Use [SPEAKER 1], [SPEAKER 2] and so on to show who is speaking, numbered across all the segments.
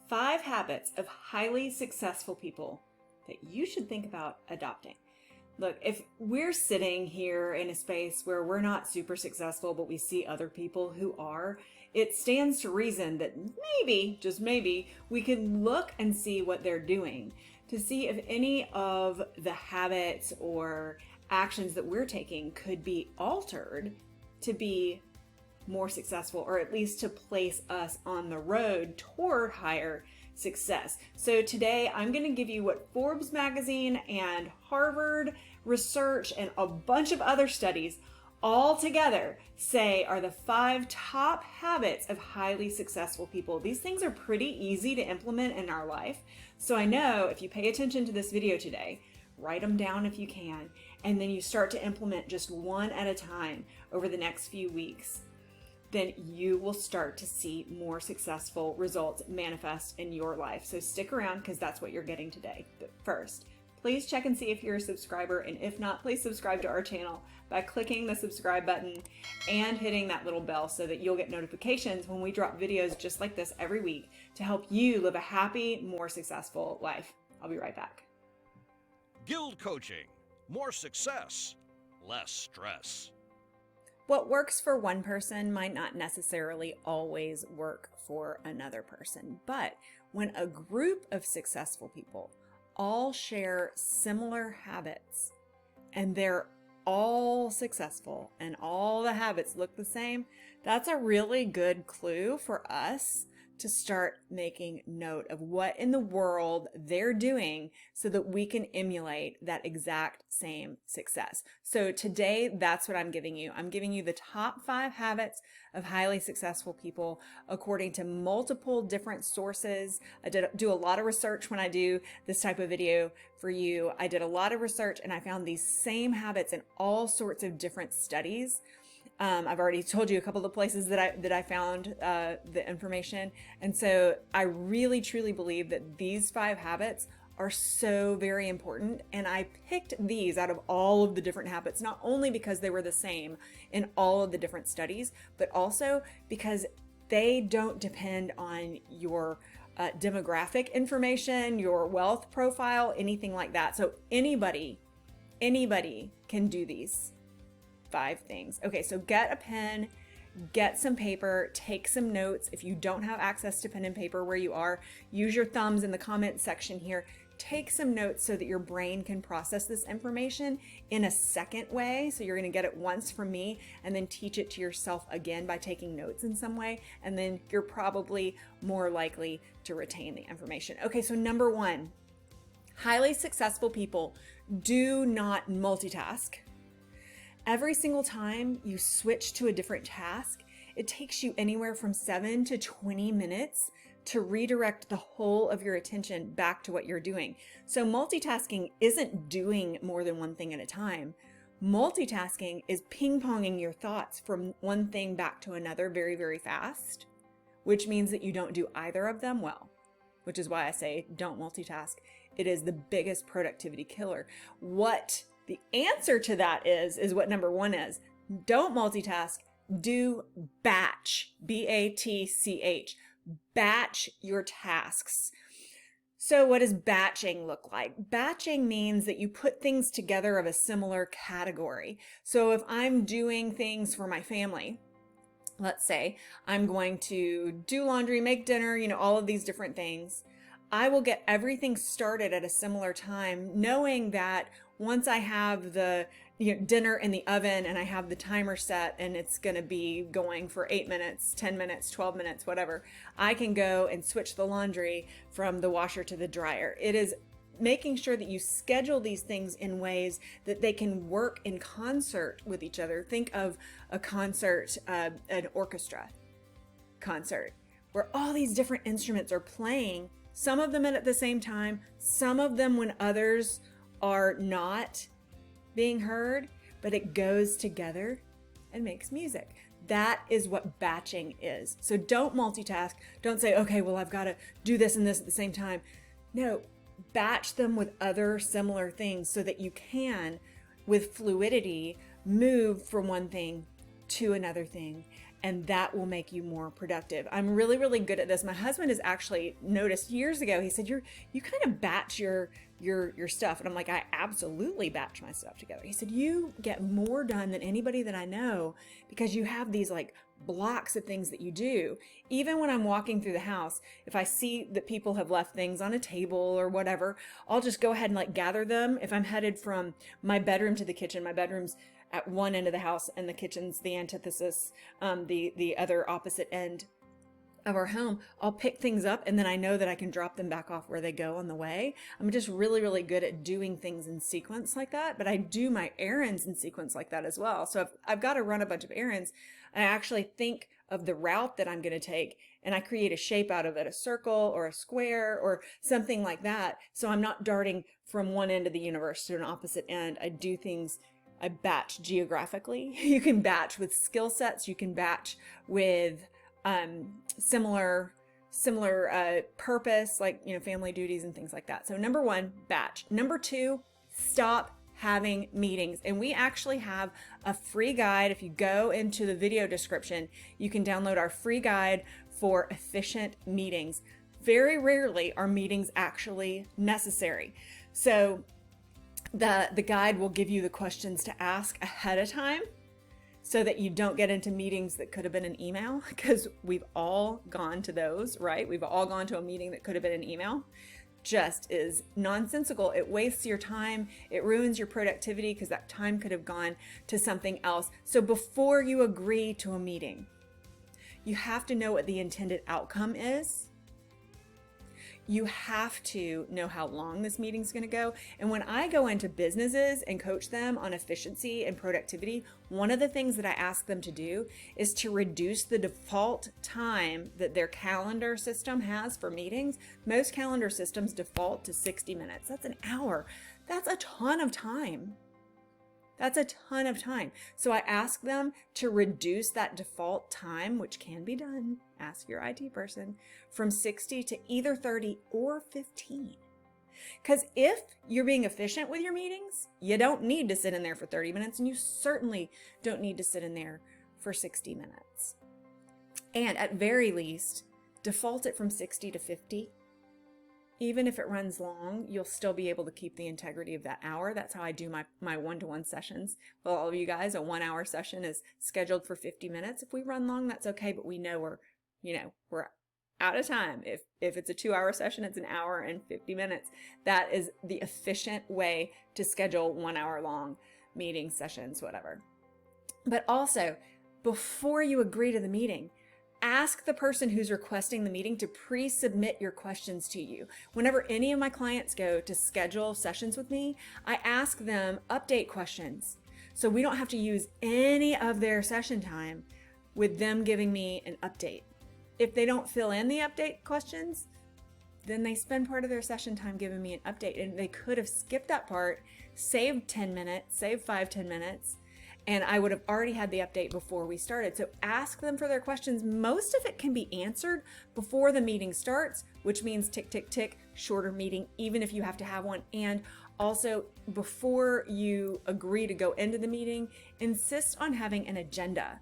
[SPEAKER 1] 5 habits of highly successful people that you should think about adopting. Look, if we're sitting here in a space where we're not super successful, but we see other people who are, it stands to reason that maybe, just maybe, we can look and see what they're doing to see if any of the habits or actions that we're taking could be altered to be more successful, or at least to place us on the road toward higher success. So today I'm going to give you what Forbes Magazine and Harvard research and a bunch of other studies all together say are the 5 top habits of highly successful people. These things are pretty easy to implement in our life. So I know if you pay attention to this video today, write them down if you can, and then you start to implement just one at a time over the next few weeks, then you will start to see more successful results manifest in your life. So stick around because that's what you're getting today. But first, please check and see if you're a subscriber, and if not, please subscribe to our channel by clicking the subscribe button and hitting that little bell so that you'll get notifications when we drop videos just like this every week to help you live a happy, more successful life. I'll be right back.
[SPEAKER 2] GILD Coaching. More success, less stress.
[SPEAKER 1] What works for one person might not necessarily always work for another person. But when a group of successful people all share similar habits and they're all successful and all the habits look the same, that's a really good clue for us to start making note of what in the world they're doing so that we can emulate that exact same success. So today, that's what I'm giving you. I'm giving you the top 5 habits of highly successful people according to multiple different sources. I do a lot of research when I do this type of video for you. I did a lot of research and I found these same habits in all sorts of different studies. I've already told you a couple of the places that I found the information. And so I really, truly believe that these 5 habits are so very important. And I picked these out of all of the different habits, not only because they were the same in all of the different studies, but also because they don't depend on your demographic information, your wealth profile, anything like that. So anybody can do these 5 things. Okay, so get a pen, get some paper, take some notes. If you don't have access to pen and paper where you are, use your thumbs in the comment section here. Take some notes so that your brain can process this information in a second way. So you're going to get it once from me and then teach it to yourself again by taking notes in some way. And then you're probably more likely to retain the information. Okay, so number 1, highly successful people do not multitask. Every single time you switch to a different task, it takes you anywhere from 7 to 20 minutes to redirect the whole of your attention back to what you're doing. So multitasking isn't doing more than one thing at a time. Multitasking is ping-ponging your thoughts from one thing back to another very, very fast, which means that you don't do either of them well, which is why I say don't multitask. It is the biggest productivity killer. What the answer to that is what number 1 is. Don't multitask, do batch, B-A-T-C-H, batch your tasks. So what does batching look like? Batching means that you put things together of a similar category. So if I'm doing things for my family, let's say I'm going to do laundry, make dinner, all of these different things, I will get everything started at a similar time, knowing that once I have the dinner in the oven and I have the timer set and it's going to be going for 8 minutes, 10 minutes, 12 minutes, whatever, I can go and switch the laundry from the washer to the dryer. It is making sure that you schedule these things in ways that they can work in concert with each other. Think of a concert, an orchestra concert, where all these different instruments are playing, some of them at the same time, some of them when others are not being heard, but it goes together and makes music. That is what batching is. So don't multitask. Don't say, okay, well, I've got to do this and this at the same time. No, batch them with other similar things so that you can, with fluidity, move from one thing to another thing and that will make you more productive. I'm really, really good at this. My husband has actually noticed years ago, he said, you kind of batch your stuff. And I'm like, I absolutely batch my stuff together. He said, you get more done than anybody that I know because you have these like blocks of things that you do. Even when I'm walking through the house, if I see that people have left things on a table or whatever, I'll just go ahead and like gather them. If I'm headed from my bedroom to the kitchen, my bedroom's at one end of the house and the kitchen's the antithesis, the other opposite end of our home, I'll pick things up and then I know that I can drop them back off where they go on the way. I'm just really, really good at doing things in sequence like that, but I do my errands in sequence like that as well. So if I've got to run a bunch of errands, I actually think of the route that I'm going to take and I create a shape out of it, a circle or a square or something like that. So I'm not darting from one end of the universe to an opposite end. I do things, I batch geographically. You can batch with skill sets. You can batch with similar purpose, like, family duties and things like that. So number one, batch. Number two, stop having meetings. And we actually have a free guide. If you go into the video description, you can download our free guide for efficient meetings. Very rarely are meetings actually necessary. So the guide will give you the questions to ask ahead of time so that you don't get into meetings that could have been an email, because we've all gone to those, right? We've all gone to a meeting that could have been an email. Just is nonsensical. It wastes your time. It ruins your productivity because that time could have gone to something else. So before you agree to a meeting, you have to know what the intended outcome is. You have to know how long this meeting's going to go. And when I go into businesses and coach them on efficiency and productivity, one of the things that I ask them to do is to reduce the default time that their calendar system has for meetings. Most calendar systems default to 60 minutes. That's an hour. That's a ton of time. That's a ton of time. So I ask them to reduce that default time, which can be done, ask your IT person, from 60 to either 30 or 15. Because if you're being efficient with your meetings, you don't need to sit in there for 30 minutes, and you certainly don't need to sit in there for 60 minutes. And at very least, default it from 60 to 50. Even if it runs long, you'll still be able to keep the integrity of that hour. That's how I do my one-to-one sessions. Well, all of you guys, a 1 hour session is scheduled for 50 minutes. If we run long, that's okay, but we know we're out of time. If it's a 2 hour session, it's an hour and 50 minutes. That is the efficient way to schedule 1 hour long meeting sessions, whatever. But also, before you agree to the meeting, ask the person who's requesting the meeting to pre-submit your questions to you. Whenever any of my clients go to schedule sessions with me, I ask them update questions. So we don't have to use any of their session time with them giving me an update. If they don't fill in the update questions, then they spend part of their session time giving me an update, and they could have skipped that part, saved 10 minutes, saved 5-10 minutes, and I would have already had the update before we started. So ask them for their questions. Most of it can be answered before the meeting starts, which means tick, tick, tick, shorter meeting, even if you have to have one. And also, before you agree to go into the meeting, insist on having an agenda.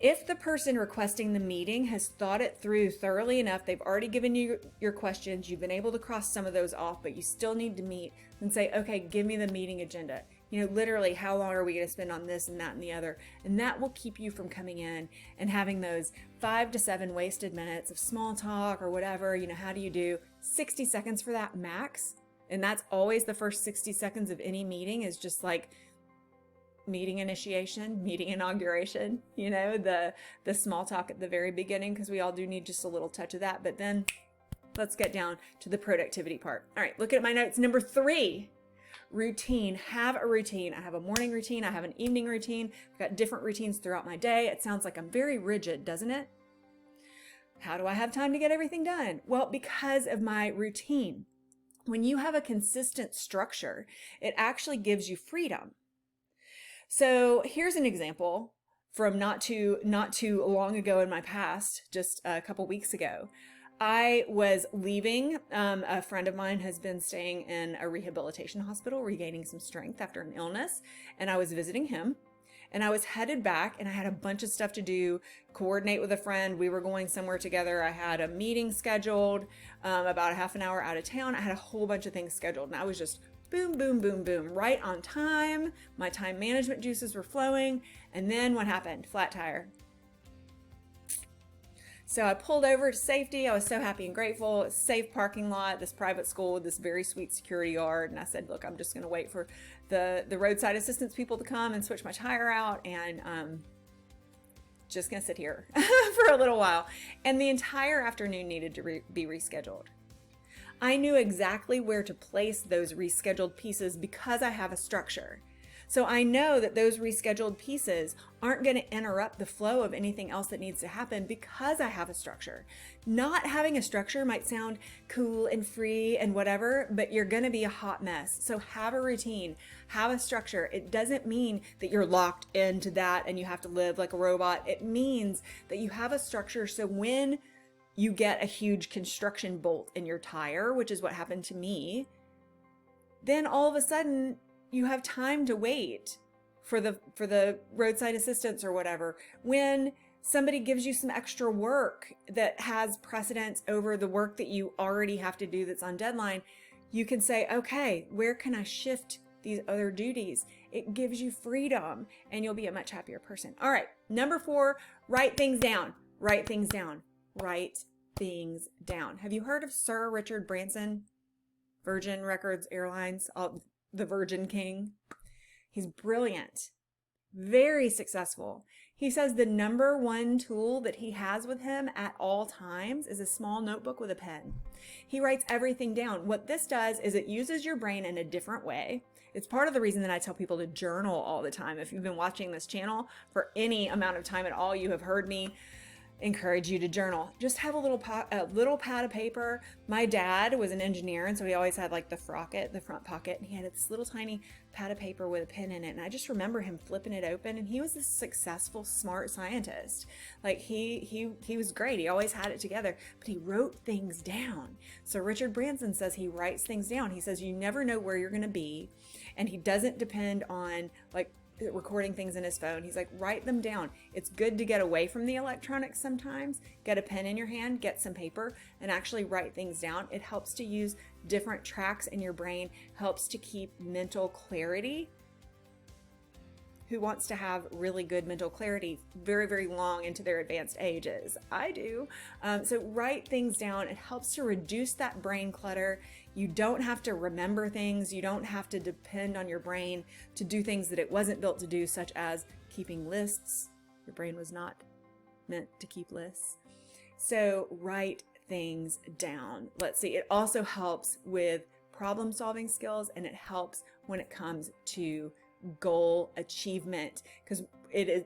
[SPEAKER 1] If the person requesting the meeting has thought it through thoroughly enough, they've already given you your questions, you've been able to cross some of those off, but you still need to meet, then say, okay, give me the meeting agenda. Literally, how long are we going to spend on this and that and the other? And that will keep you from coming in and having those 5 to 7 wasted minutes of small talk or whatever. How do you do 60 seconds for that max? And that's always the first 60 seconds of any meeting, is just like meeting initiation, meeting inauguration, the small talk at the very beginning, because we all do need just a little touch of that. But then let's get down to the productivity part. All right, look at my notes. Number 3, routine. Have a routine. I have a morning routine. I have an evening routine. I've got different routines throughout my day. It sounds like I'm very rigid, doesn't it? How do I have time to get everything done? Well, because of my routine. When you have a consistent structure, it actually gives you freedom. So here's an example from not too long ago in my past, just a couple weeks ago. I was leaving. A friend of mine has been staying in a rehabilitation hospital, regaining some strength after an illness, and I was visiting him. And I was headed back and I had a bunch of stuff to do, coordinate with a friend. We were going somewhere together. I had a meeting scheduled about a half an hour out of town. I had a whole bunch of things scheduled and I was just boom, boom, boom, boom, right on time. My time management juices were flowing. And then what happened? Flat tire. So I pulled over to safety. I was so happy and grateful. Safe parking lot, this private school with this very sweet security yard. And I said, look, I'm just going to wait for the roadside assistance people to come and switch my tire out. And just going to sit here for a little while. And the entire afternoon needed to be rescheduled. I knew exactly where to place those rescheduled pieces because I have a structure. So I know that those rescheduled pieces aren't going to interrupt the flow of anything else that needs to happen because I have a structure. Not having a structure might sound cool and free and whatever, but you're going to be a hot mess. So have a routine, have a structure. It doesn't mean that you're locked into that and you have to live like a robot. It means that you have a structure so when you get a huge construction bolt in your tire, which is what happened to me, then all of a sudden you have time to wait for the roadside assistance or whatever. When somebody gives you some extra work that has precedence over the work that you already have to do that's on deadline, you can say, okay, where can I shift these other duties? It gives you freedom and you'll be a much happier person. All right, number 4, write things down. Write things down. Write things down. Have you heard of Sir Richard Branson? Virgin Records Airlines, the Virgin King. He's brilliant, very successful. He says the number one tool that he has with him at all times is a small notebook with a pen. He writes everything down. What this does is it uses your brain in a different way. It's part of the reason that I tell people to journal all the time. If you've been watching this channel for any amount of time at all, you have heard me encourage you to journal. Just have a little pad of paper. My dad was an engineer, and so he always had like the frocket, the front pocket, and he had this little tiny pad of paper with a pen in it. And I just remember him flipping it open, and he was this successful, smart scientist. Like he was great. He always had it together, but he wrote things down. So Richard Branson says he writes things down. He says you never know where you're going to be, and he doesn't depend on like recording things in his phone. He's like, write them down. It's good to get away from the electronics sometimes. Get a pen in your hand, get some paper, and actually write things down. It helps to use different tracks in your brain, helps to keep mental clarity. Who wants to have really good mental clarity very, very long into their advanced ages? I do. So write things down. It helps to reduce that brain clutter. You don't have to remember things. You don't have to depend on your brain to do things that it wasn't built to do, such as keeping lists. Your brain was not meant to keep lists. So write things down. Let's see. It also helps with problem solving skills, and it helps when it comes to goal achievement, because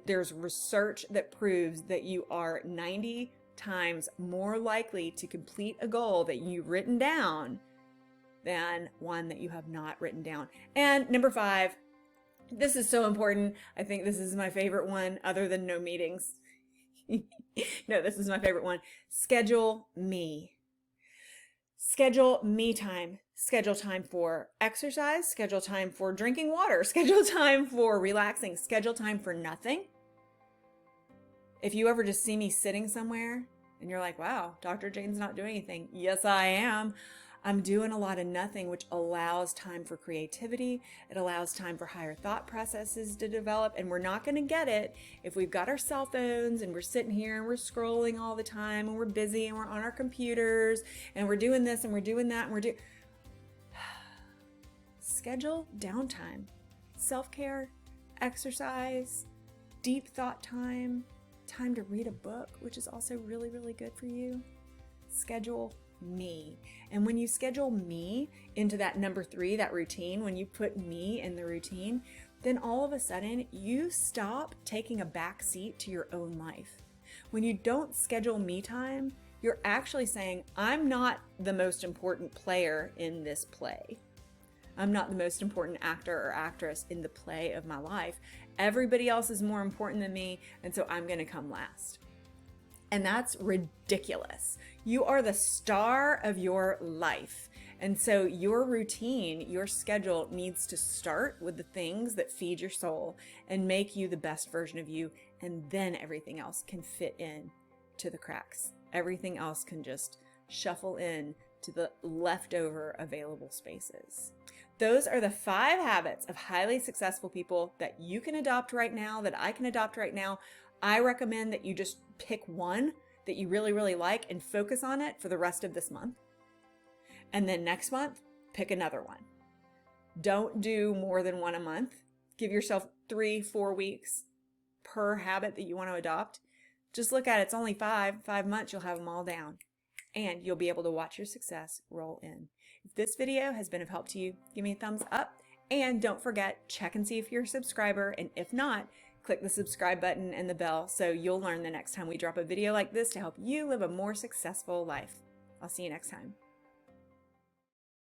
[SPEAKER 1] there's research that proves that you are 90 times more likely to complete a goal that you've written down than one that you have not written down. And number 5, this is so important. I think this is my favorite one other than no meetings. No, this is my favorite one. Schedule me. Schedule me time. Schedule time for exercise. Schedule time for drinking water. Schedule time for relaxing. Schedule time for nothing. If you ever just see me sitting somewhere and you're like, wow, Dr. Jane's not doing anything. Yes, I am. I'm doing a lot of nothing, which allows time for creativity. It allows time for higher thought processes to develop. And we're not going to get it if we've got our cell phones and we're sitting here and we're scrolling all the time and we're busy and we're on our computers and we're doing this and we're doing that and we're doing... Schedule downtime, self-care, exercise, deep thought time, time to read a book, which is also really, really good for you. Schedule me. And when you schedule me into that number 3, that routine, when you put me in the routine, then all of a sudden you stop taking a back seat to your own life. When you don't schedule me time, you're actually saying, I'm not the most important player in this play. I'm not the most important actor or actress in the play of my life. Everybody else is more important than me, and so I'm going to come last. And that's ridiculous. You are the star of your life. And so your routine, your schedule needs to start with the things that feed your soul and make you the best version of you. And then everything else can fit in to the cracks. Everything else can just shuffle in to the leftover available spaces. Those are the 5 habits of highly successful people that you can adopt right now, that I can adopt right now. I recommend that you just pick one that you really, really like and focus on it for the rest of this month. And then next month, pick another one. Don't do more than one a month. Give yourself 3-4 weeks per habit that you want to adopt. Just look at it. It's only 5 months. You'll have them all down and you'll be able to watch your success roll in. If this video has been of help to you, give me a thumbs up and don't forget, check and see if you're a subscriber. And if not, click the subscribe button and the bell so you'll learn the next time we drop a video like this to help you live a more successful life. I'll see you next time.